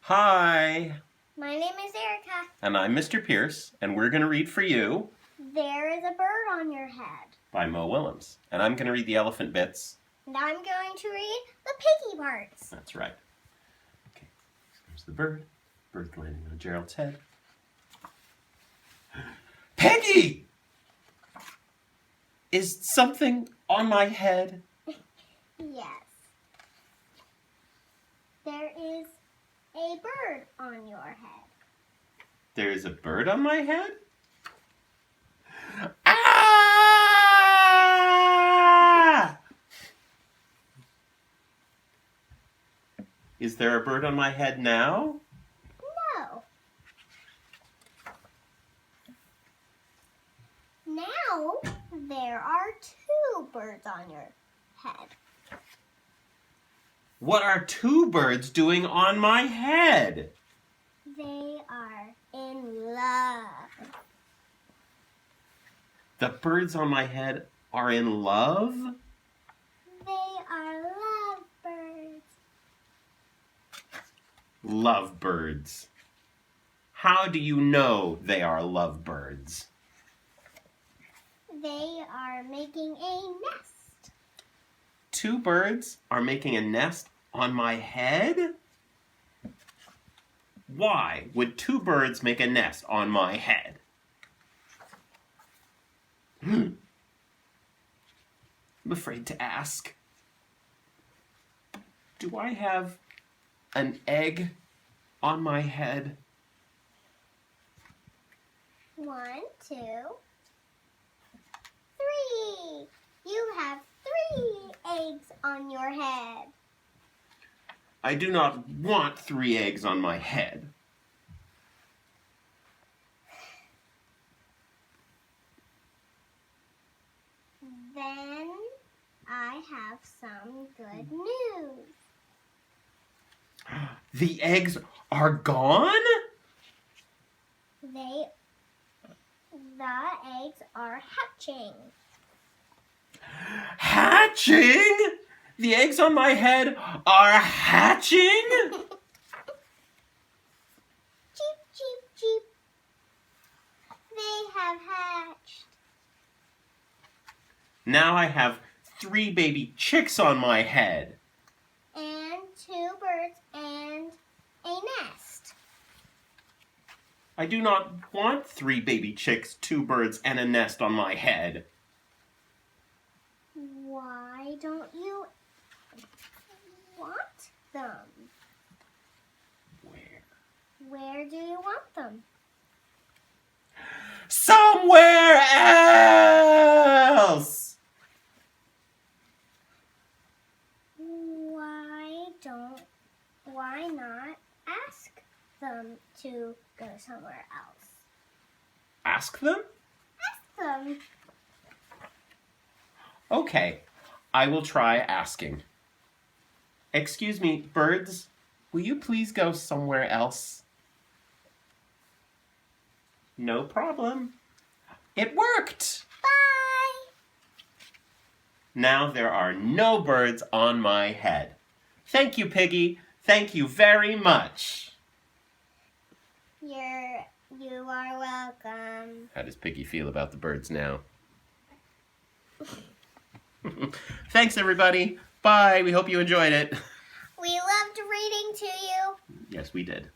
Hi, My name is Erica. and I'm Mr. Pierce, and we're going to read for you There is a bird on your head. by Mo Willems. And I'm going to read the elephant bits. And I'm going to read the piggy parts. That's right. Okay, there's the bird. Bird landing on Gerald's head. Peggy! Is something on my head? Yes. There is a bird on your head. There's a bird on my head? Ah! Is there a bird on my head now? No. Now there are two birds on your head. What are two birds doing on my head? They are in love. The birds on my head are in love? They are lovebirds. Lovebirds. How do you know they are lovebirds? They are making a nest. Two birds are making a nest on my head? Why would two birds make a nest on my head? I'm afraid to ask. Do I have an egg on my head? 1, 2, 3. You have 3 eggs on your head. I do not want 3 eggs on my head. Then I have some good news. The eggs are gone? The eggs are hatching. Hatching? The eggs on my head are hatching? Cheep, cheep, cheep. They have hatched. Now I have 3 baby chicks on my head. And 2 birds and a nest. I do not want 3 baby chicks, 2 birds, and a nest on my head. Why don't you want them? Where? Where do you want them? Somewhere else! Why not ask them to go somewhere else? Ask them? Ask them. Okay, I will try asking. Excuse me, birds, will you please go somewhere else? No problem. It worked! Bye! Now there are no birds on my head. Thank you, Piggy. Thank you very much. You are welcome. How does Piggy feel about the birds now? Thanks, everybody. Bye. We hope you enjoyed it. We loved reading to you. Yes, we did.